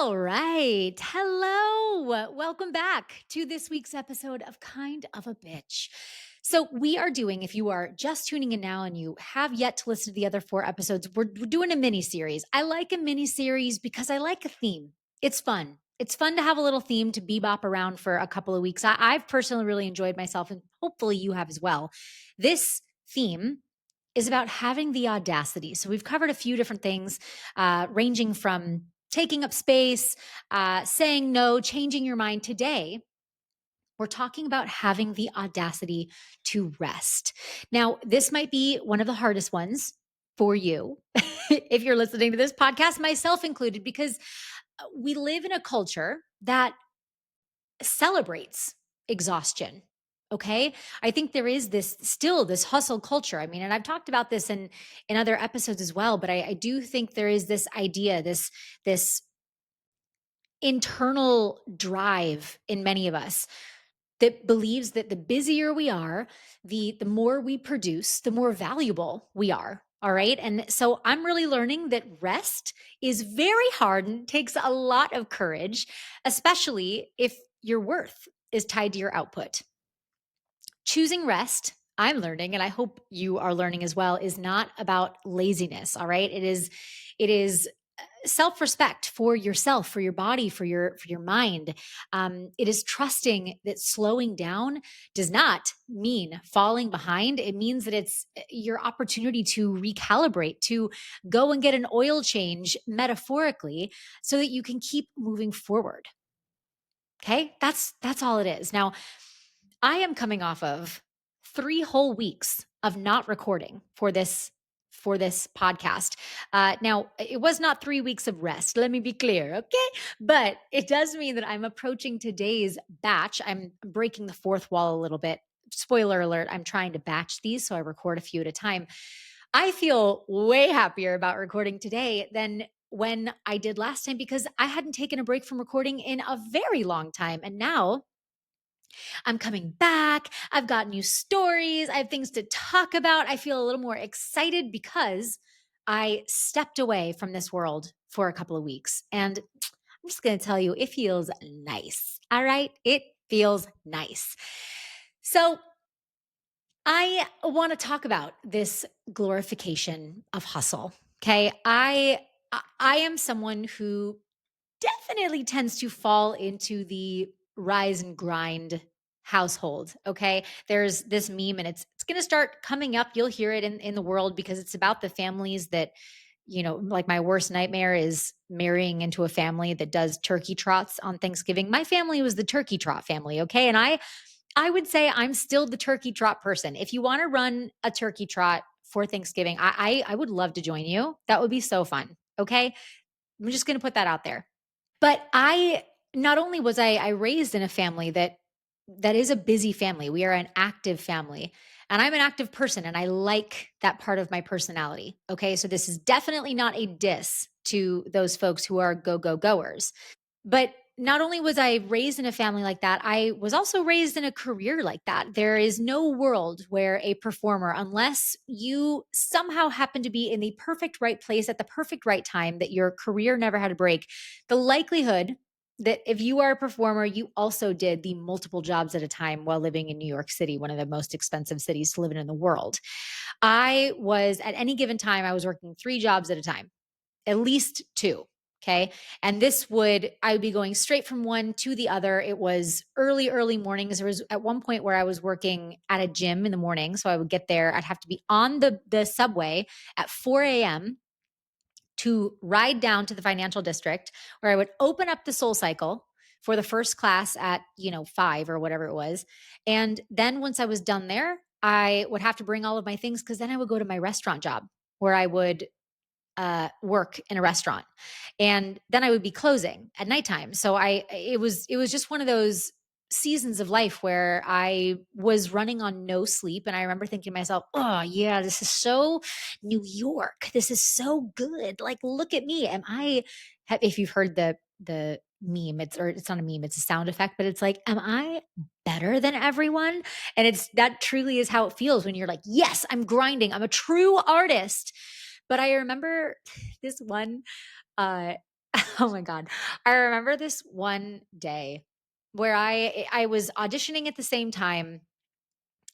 All right. Hello. Welcome back to this week's episode of Kind of a Bitch. So, we are doing, if you are just tuning in now and you have yet to listen to the other 4 episodes, we're doing a mini series. I like a mini series because I like a theme. It's fun. It's fun to have a little theme to bebop around for a couple of weeks. I've personally really enjoyed myself, and hopefully you have as well. This theme is about having the audacity. So, we've covered a few different things, ranging from taking up space, saying no, changing your mind. Today, we're talking about having the audacity to rest. Now, this might be one of the hardest ones for you if you're listening to this podcast, myself included, because we live in a culture that celebrates exhaustion. Okay. I think there is this hustle culture. I mean, and I've talked about this in other episodes as well, but I do think there is this idea, this internal drive in many of us that believes that the busier we are, the more we produce, the more valuable we are. All right. And so I'm really learning that rest is very hard and takes a lot of courage, especially if your worth is tied to your output. Choosing rest, I'm learning, and I hope you are learning as well, is not about laziness. All right. It is self-respect for yourself, for your body, for your mind. It is trusting that slowing down does not mean falling behind. It means that it's your opportunity to recalibrate, to go and get an oil change metaphorically, so that you can keep moving forward. Okay, that's all it is. Now, I am coming off of 3 whole weeks of not recording for this podcast. Now, it was not 3 weeks of rest. Let me be clear, okay? But it does mean that I'm approaching today's batch. I'm breaking the fourth wall a little bit. Spoiler alert, I'm trying to batch these, so I record a few at a time. I feel way happier about recording today than when I did last time, because I hadn't taken a break from recording in a very long time. And now I'm coming back. I've got new stories. I have things to talk about. I feel a little more excited because I stepped away from this world for a couple of weeks. And I'm just going to tell you, it feels nice. All right. It feels nice. So I want to talk about this glorification of hustle. Okay. I am someone who definitely tends to fall into the rise and grind household. Okay. There's this meme, and it's going to start coming up. You'll hear it in the world, because it's about the families that, like my worst nightmare is marrying into a family that does turkey trots on Thanksgiving. My family was the turkey trot family. Okay. And I would say I'm still the turkey trot person. If you want to run a turkey trot for Thanksgiving, I would love to join you. That would be so fun. Okay. I'm just going to put that out there. But I not only was I raised in a family that is a busy family. We are an active family. And I'm an active person, and I like that part of my personality. Okay? So this is definitely not a diss to those folks who are goers. But not only was I raised in a family like that, I was also raised in a career like that. There is no world where a performer, unless you somehow happen to be in the perfect right place at the perfect right time, that your career never had a break, the likelihood that if you are a performer, you also did the multiple jobs at a time while living in New York City, one of the most expensive cities to live in the world. I was, at any given time, I was working 3 jobs at a time, at least 2. Okay. And I would be going straight from one to the other. It was early mornings. There was at one point where I was working at a gym in the morning. So I would get there. I'd have to be on the subway at 4 a.m. to ride down to the financial district, where I would open up the Soul Cycle for the first class at, 5 or whatever it was. And then once I was done there, I would have to bring all of my things, because then I would go to my restaurant job, where I would work in a restaurant, and then I would be closing at nighttime. So it was just one of those seasons of life where I was running on no sleep. And I remember thinking to myself, oh yeah, this is so New York. This is so good. Like, look at me. If you've heard the meme, it's not a meme, it's a sound effect, but it's like, am I better than everyone? And that truly is how it feels when you're like, yes, I'm grinding. I'm a true artist. But I remember this one Oh my God. I remember this one day where I was auditioning at the same time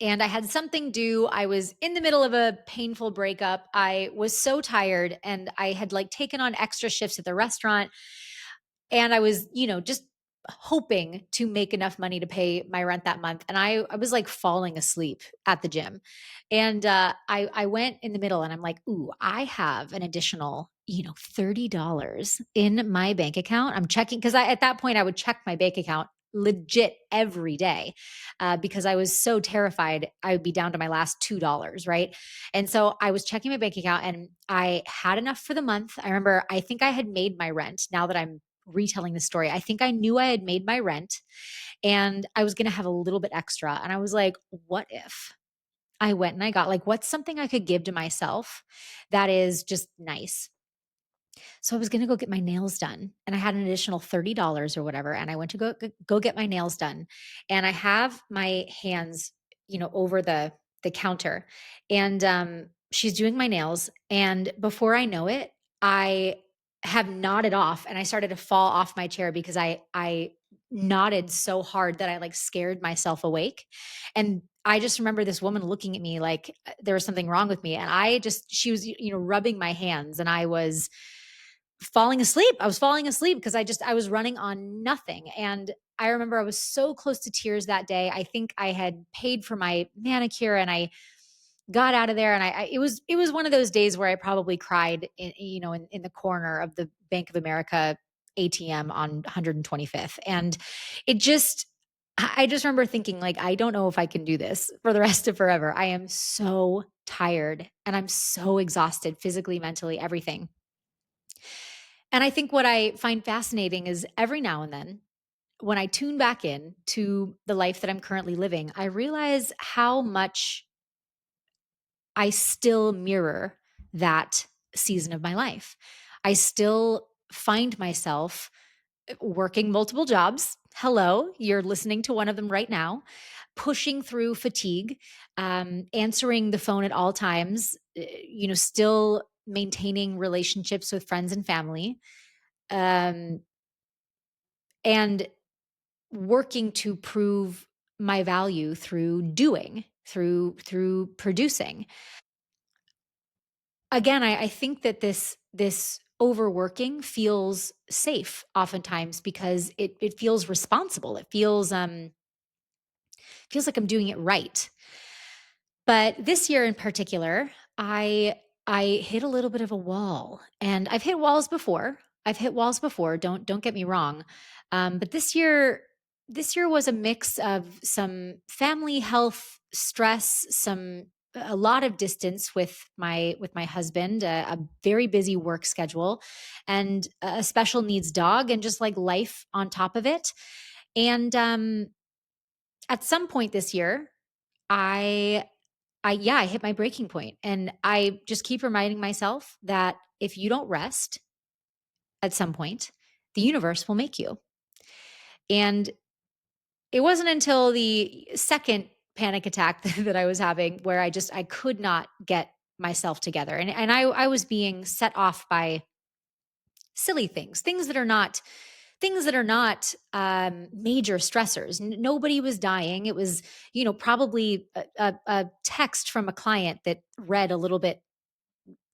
and I had something due. I was in the middle of a painful breakup. I was so tired and I had like taken on extra shifts at the restaurant. And I was, just hoping to make enough money to pay my rent that month. And I was like falling asleep at the gym. And I went in the middle and I'm like, ooh, I have an additional, $30 in my bank account. I'm checking because at that point I would check my bank account legit every day because I was so terrified I would be down to my last $2, right? And so I was checking my bank account and I had enough for the month. I remember I think I had made my rent now that I'm retelling the story. I think I knew I had made my rent and I was going to have a little bit extra. And I was like, what if I went and I got like, what's something I could give to myself that is just nice? So I was going to go get my nails done and I had an additional $30 or whatever. And I went to go get my nails done. And I have my hands, over the counter and, she's doing my nails. And before I know it, I have nodded off and I started to fall off my chair because I nodded so hard that I like scared myself awake. And I just remember this woman looking at me like there was something wrong with me. And she was, rubbing my hands and I was falling asleep. I was falling asleep because I was running on nothing. And I remember I was so close to tears that day. I think I had paid for my manicure and I got out of there and it was one of those days where I probably cried in the corner of the Bank of America ATM on 125th. And it just I just remember thinking like I don't know if I can do this for the rest of forever. I am so tired and I'm so exhausted physically, mentally, everything. And I think what I find fascinating is every now and then when I tune back in to the life that I'm currently living, I realize how much I still mirror that season of my life. I still find myself working multiple jobs. Hello, you're listening to one of them right now, pushing through fatigue, answering the phone at all times, still maintaining relationships with friends and family, um, and working to prove my value through doing, through producing. Again, I think that this overworking feels safe oftentimes because it feels responsible. It feels like I'm doing it right. But this year in particular, I hit a little bit of a wall, and I've hit walls before. I've hit walls before. Don't get me wrong, but this year was a mix of some family health stress, a lot of distance with my husband, a very busy work schedule, and a special needs dog, and just like life on top of it. And at some point this year, I I hit my breaking point and I just keep reminding myself that if you don't rest at some point, the universe will make you. And it wasn't until the second panic attack that I was having where I could not get myself together. And I was being set off by silly things, things that are not major stressors. Nobody was dying. It was, probably a text from a client that read a little bit,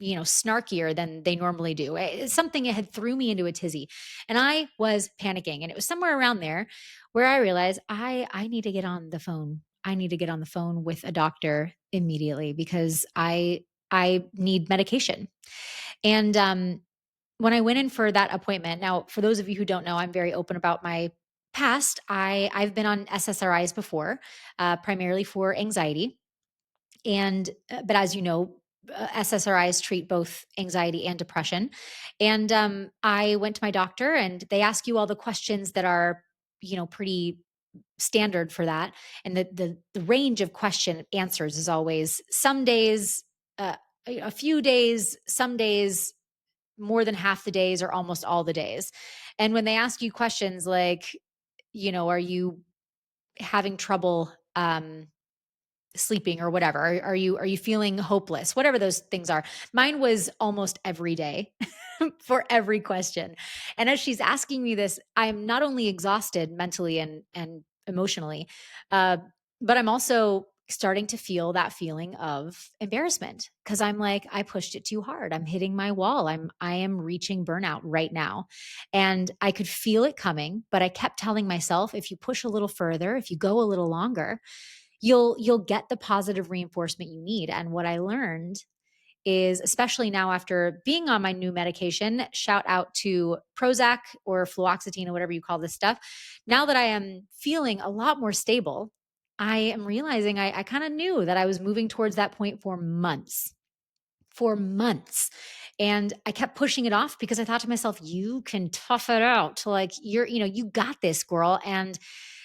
snarkier than they normally do. It's something that had threw me into a tizzy, and I was panicking. And it was somewhere around there where I realized I need to get on the phone. I need to get on the phone with a doctor immediately because I need medication. And when I went in for that appointment, now for those of you who don't know, I'm very open about my past. I've been on SSRIs before, primarily for anxiety, and but as you know, SSRIs treat both anxiety and depression. And I went to my doctor, and they ask you all the questions that are, pretty standard for that. And the range of question answers is always some days. A few days, some days more than half the days or almost all the days. And when they ask you questions like, are you having trouble sleeping or whatever? Are you feeling hopeless? Whatever those things are. Mine was almost every day for every question. And as she's asking me this, I'm not only exhausted mentally and emotionally, uh, but I'm also starting to feel that feeling of embarrassment because I'm like, I pushed it too hard. I'm hitting my wall. I am reaching burnout right now. And I could feel it coming, but I kept telling myself, if you push a little further, if you go a little longer, you'll get the positive reinforcement you need. And what I learned is, especially now after being on my new medication, shout out to Prozac or fluoxetine or whatever you call this stuff. Now that I am feeling a lot more stable, I am realizing I kind of knew that I was moving towards that point for months. And I kept pushing it off because I thought to myself, you can tough it out. Like you got this, girl. And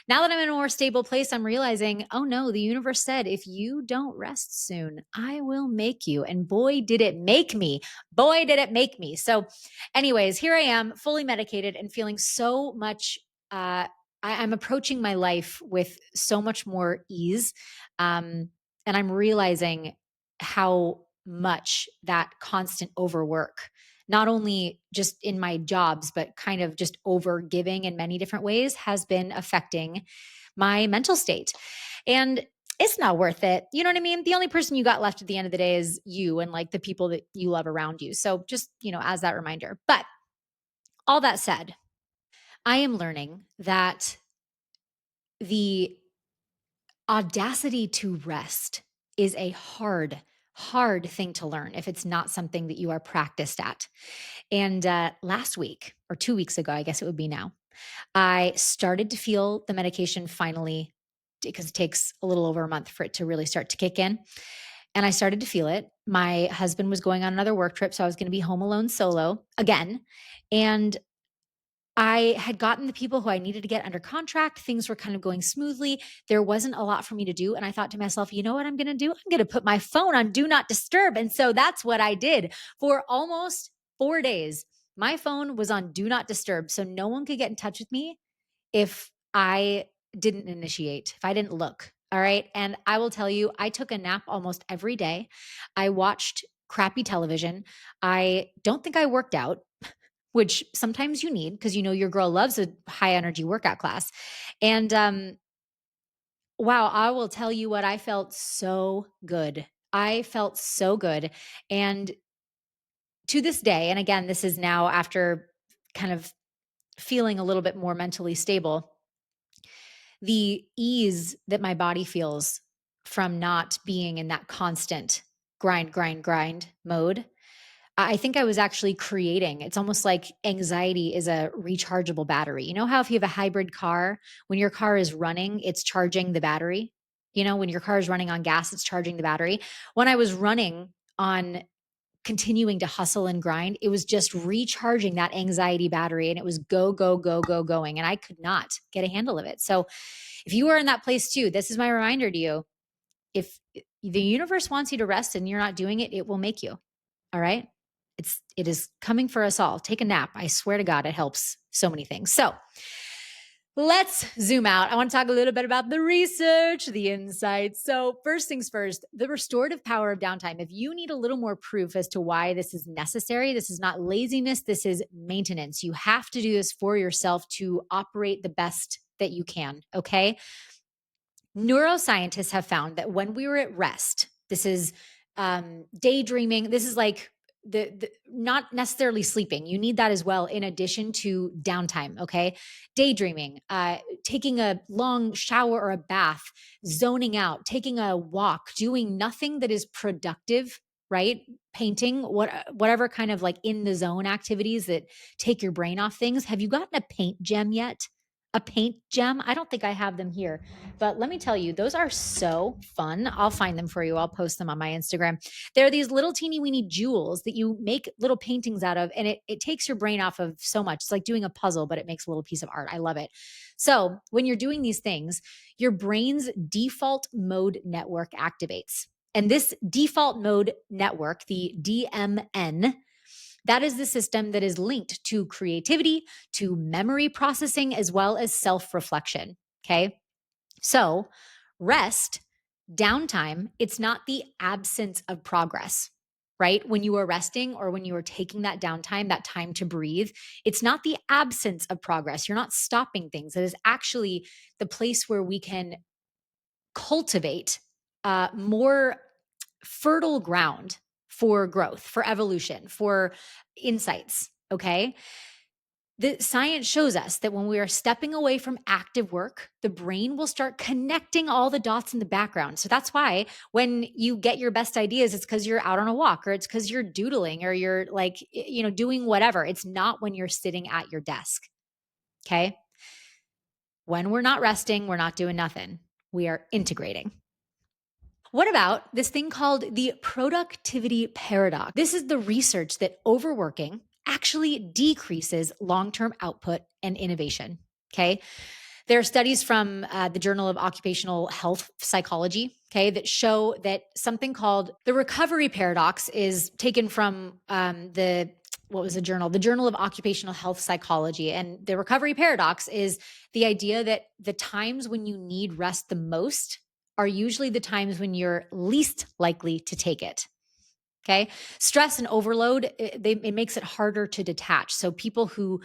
now that I'm in a more stable place, I'm realizing, oh no, the universe said, if you don't rest soon, I will make you. And boy, did it make me. Boy, did it make me. So, anyways, here I am, fully medicated and feeling so much. I'm approaching my life with so much more ease. And I'm realizing how much that constant overwork, not only just in my jobs, but kind of just over giving in many different ways, has been affecting my mental state. And it's not worth it. You know what I mean? The only person you got left at the end of the day is you and like the people that you love around you. So just, as that reminder. But all that said, I am learning that the audacity to rest is a hard thing to learn if it's not something that you are practiced at. And last week or 2 weeks ago, I guess it would be now, I started to feel the medication finally, because it takes a little over a month for it to really start to kick in. And I started to feel it. My husband was going on another work trip, so I was going to be home alone solo again. And I had gotten the people who I needed to get under contract. Things were kind of going smoothly. There wasn't a lot for me to do. And I thought to myself, you know what I'm going to do? I'm going to put my phone on do not disturb. And so that's what I did for almost 4 days. My phone was on do not disturb. So no one could get in touch with me if I didn't initiate, if I didn't look. All right. And I will tell you, I took a nap almost every day. I watched crappy television. I don't think I worked out, which sometimes you need because your girl loves a high energy workout class. And wow, I will tell you what, I felt so good. I felt so good. And to this day, and again, this is now after kind of feeling a little bit more mentally stable, the ease that my body feels from not being in that constant grind mode, I think I was actually creating. It's almost like anxiety is a rechargeable battery. You know how if you have a hybrid car, when your car is running, it's charging the battery? When your car is running on gas, it's charging the battery. When I was running on continuing to hustle and grind, it was just recharging that anxiety battery, and it was go, go, go, go, going. And I could not get a handle of it. So if you are in that place too, this is my reminder to you. If the universe wants you to rest and you're not doing it, it will make you. All right. It is coming for us all. Take a nap. I swear to God, it helps so many things. So let's zoom out. I want to talk a little bit about the research, the insights. So first things first, the restorative power of downtime. If you need a little more proof as to why this is necessary, this is not laziness, this is maintenance. You have to do this for yourself to operate the best that you can. Okay. Neuroscientists have found that when we were at rest, this is daydreaming. This is like the not necessarily sleeping. You need that as well, in addition to downtime. Okay, daydreaming, taking a long shower or a bath, zoning out, taking a walk, doing nothing that is productive. Right, painting, whatever kind of like in the zone activities that take your brain off things. Have you gotten a paint gem yet? A paint gem? I don't think I have them here. But let me tell you, those are so fun. I'll find them for you. I'll post them on my Instagram. They're these little teeny weeny jewels that you make little paintings out of, and it takes your brain off of so much. It's like doing a puzzle, but it makes a little piece of art. I love it. So when you're doing these things, your brain's default mode network activates. And this default mode network, the DMN, that is the system that is linked to creativity, to memory processing, as well as self reflection. Okay. So, rest Downtime, it's not the absence of progress, right? When you are resting or when you are taking that downtime, that time to breathe, it's not the absence of progress. You're not stopping things. It is actually the place where we can cultivate more fertile ground for growth, for evolution, for insights. Okay. The science shows us that when we are stepping away from active work, the brain will start connecting all the dots in the background. So that's why when you get your best ideas, it's because you're out on a walk or it's because you're doodling or you're like, doing whatever. It's not when you're sitting at your desk. Okay. When we're not resting, we're not doing nothing. We are integrating. What about this thing called the productivity paradox? This is the research that overworking actually decreases long term output and innovation. Okay. There are studies from the Journal of Occupational Health Psychology, okay, that show that something called the recovery paradox is taken from what was the journal? The Journal of Occupational Health Psychology. And the recovery paradox is the idea that the times when you need rest the most are usually the times when you're least likely to take it. Okay. Stress and overload, it makes it harder to detach. So people who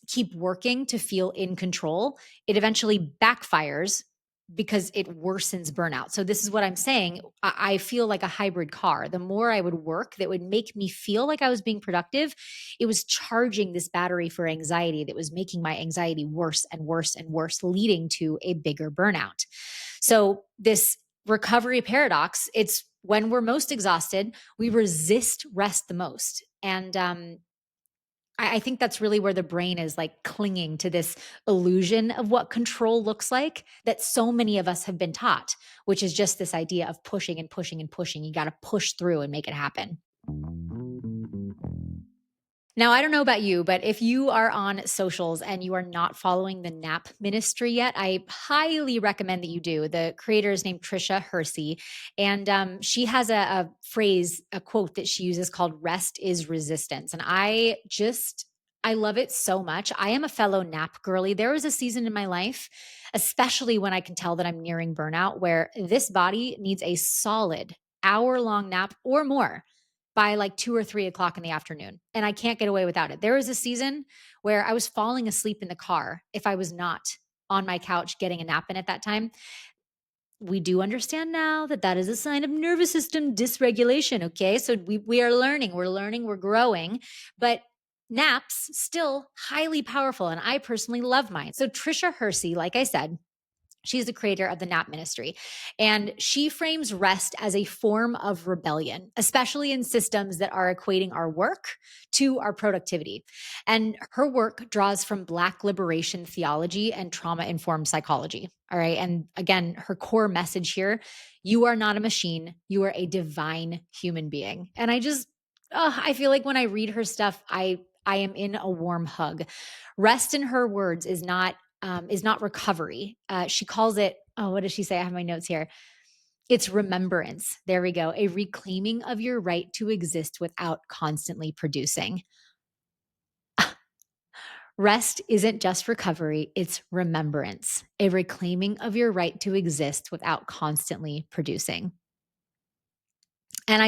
keep working to feel in control, it eventually backfires because it worsens burnout. So this is what I'm saying. I feel like a hybrid car. The more I would work that would make me feel like I was being productive, it was charging this battery for anxiety that was making my anxiety worse and worse and worse, leading to a bigger burnout. So this recovery paradox, it's when we're most exhausted, we resist rest the most. And I think that's really where the brain is like clinging to this illusion of what control looks like that so many of us have been taught, which is just this idea of pushing and pushing and pushing. You got to push through and make it happen. Now, I don't know about you, but if you are on socials and you are not following the nap ministry yet, I highly recommend that you do. The creator is named Tricia Hersey, and she has a phrase, a quote that she uses called rest is resistance. And I love it so much. I am a fellow nap girly. There was a season in my life, especially when I can tell that I'm nearing burnout, where this body needs a solid hour-long nap or more by like 2 or 3 o'clock in the afternoon. And I can't get away without it. There was a season where I was falling asleep in the car if I was not on my couch getting a nap in at that time. We do understand now that that is a sign of nervous system dysregulation. Okay. So we're learning, we're growing, but naps still highly powerful. And I personally love mine. So Tricia Hersey, like I said, she's the creator of the Nap Ministry. And she frames rest as a form of rebellion, especially in systems that are equating our work to our productivity. And her work draws from Black liberation theology and trauma informed psychology. All right. And again, her core message here, you are not a machine, you are a divine human being. And I feel like when I read her stuff, I am in a warm hug. Rest, in her words, is not recovery. She calls it, oh, what does she say? I have my notes here. It's remembrance. There we go. A reclaiming of your right to exist without constantly producing. Rest isn't just recovery, it's remembrance, a reclaiming of your right to exist without constantly producing. And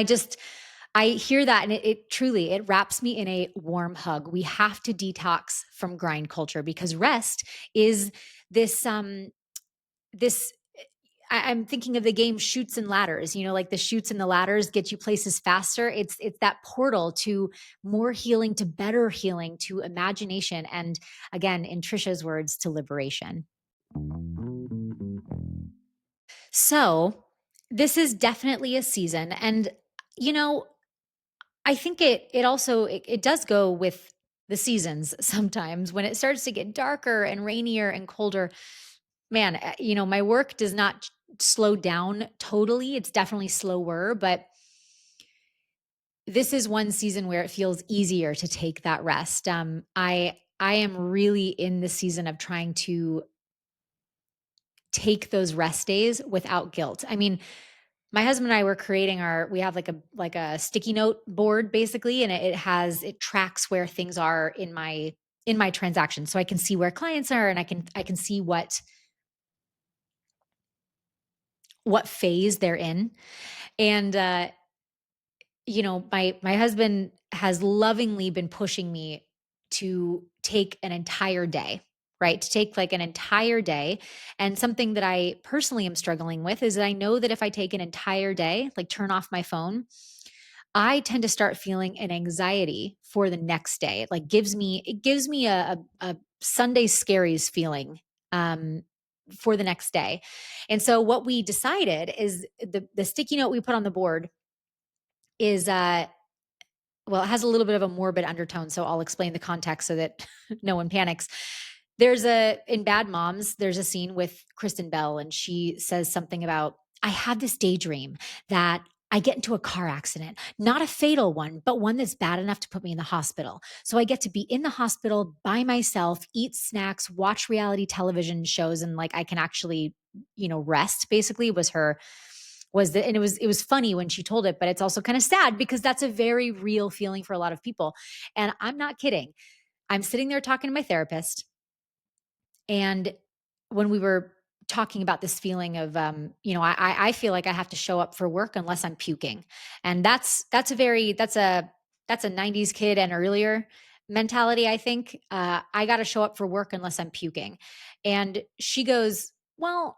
I hear that and it truly, it wraps me in a warm hug. We have to detox from grind culture because rest is this, this I'm thinking of the game Shoots and Ladders, like the shoots and the ladders get you places faster. It's that portal to more healing, to better healing, to imagination, and again, in Tricia's words, to liberation. So, this is definitely a season, and you know, I think it does go with the seasons sometimes when it starts to get darker and rainier and colder. Man, my work does not slow down totally. It's definitely slower, but this is one season where it feels easier to take that rest. I am really in the season of trying to take those rest days without guilt. I mean, my husband and I were creating we have like a sticky note board basically, and it tracks where things are in my transactions, so I can see where clients are and I can see what phase they're in. And my husband has lovingly been pushing me to take an entire day, right? To take like an entire day. And something that I personally am struggling with is that I know that if I take an entire day, like turn off my phone, I tend to start feeling an anxiety for the next day. It gives me a Sunday scaries feeling for the next day. And so what we decided is the sticky note we put on the board is well, it has a little bit of a morbid undertone, so I'll explain the context so that no one panics. In Bad Moms, there's a scene with Kristen Bell, and she says something about, I have this daydream that I get into a car accident, not a fatal one, but one that's bad enough to put me in the hospital. So I get to be in the hospital by myself, eat snacks, watch reality television shows, and like I can actually, rest basically and it was funny when she told it, but it's also kind of sad because that's a very real feeling for a lot of people. And I'm not kidding. I'm sitting there talking to my therapist, and when we were talking about this feeling of, I feel like I have to show up for work unless I'm puking, and that's a '90s kid and earlier mentality. I think I got to show up for work unless I'm puking, and she goes, "Well,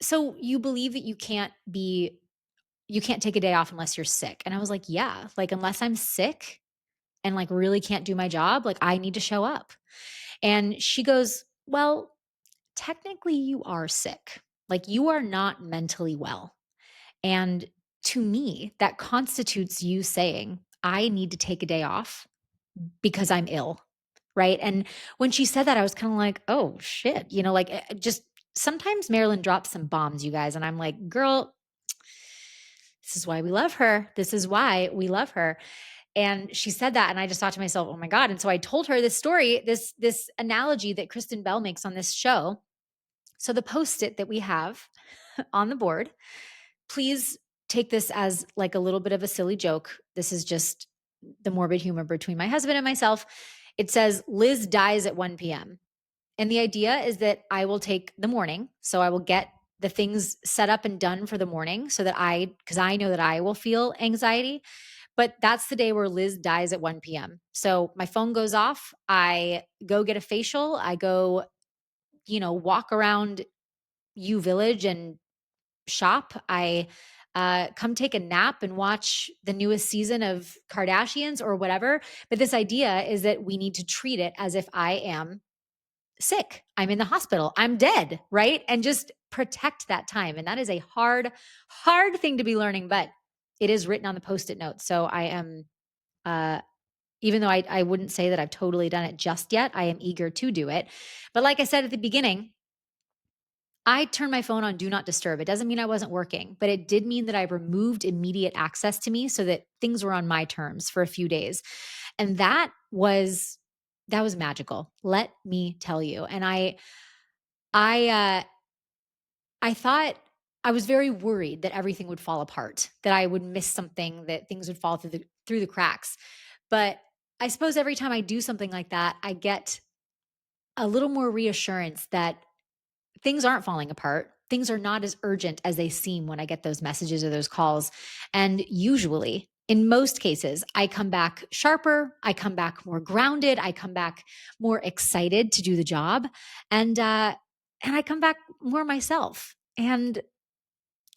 so you believe that you can't take a day off unless you're sick?" And I was like, "Yeah, like unless I'm sick and like really can't do my job, like I need to show up." And she goes, "Well, technically you are sick. Like you are not mentally well. And to me, that constitutes you saying, I need to take a day off because I'm ill." Right. And when she said that, I was kind of like, oh shit, just sometimes Marilyn drops some bombs, you guys. And I'm like, girl, this is why we love her. This is why we love her. And she said that, and I just thought to myself, oh my God. And so I told her this story, this analogy that Kristen Bell makes on this show. So the post-it that we have on the board, please take this as like a little bit of a silly joke. This is just the morbid humor between my husband and myself. It says, Liz dies at 1 p.m. And the idea is that I will take the morning. So I will get the things set up and done for the morning so that because I know that I will feel anxiety. But that's the day where Liz dies at 1 p.m. So my phone goes off. I go get a facial. I go, walk around U Village and shop. I come take a nap and watch the newest season of Kardashians or whatever. But this idea is that we need to treat it as if I am sick. I'm in the hospital. I'm dead, right? And just protect that time. And that is a hard, hard thing to be learning, but it is written on the post-it notes. So I am, even though I wouldn't say that I've totally done it just yet, I am eager to do it. But like I said at the beginning, I turned my phone on do not disturb. It doesn't mean I wasn't working, but it did mean that I removed immediate access to me so that things were on my terms for a few days. And that was magical. Let me tell you. And I thought I was very worried that everything would fall apart, that I would miss something, that things would fall through the cracks. But I suppose every time I do something like that, I get a little more reassurance that things aren't falling apart. Things are not as urgent as they seem when I get those messages or those calls. And usually, in most cases, I come back sharper, I come back more grounded, I come back more excited to do the job, and I come back more myself. And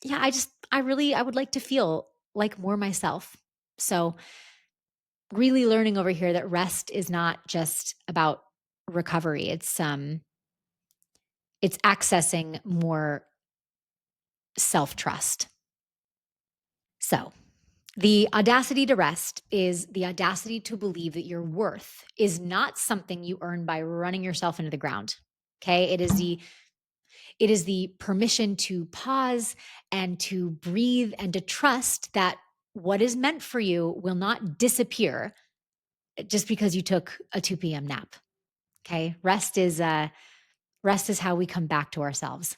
yeah, I would like to feel like more myself. So really learning over here that rest is not just about recovery. It's accessing more self-trust. So, the audacity to rest is the audacity to believe that your worth is not something you earn by running yourself into the ground. Okay? It is the permission to pause and to breathe and to trust that what is meant for you will not disappear just because you took a 2 p.m. nap. Okay? Rest is how we come back to ourselves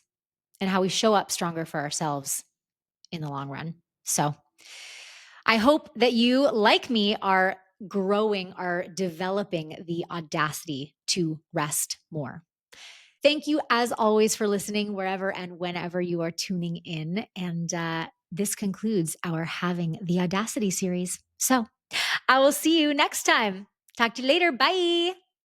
and how we show up stronger for ourselves in the long run. So, I hope that you, like me, are developing the audacity to rest more. Thank you, as always, for listening wherever and whenever you are tuning in. And this concludes our Having the Audacity series. So I will see you next time. Talk to you later. Bye.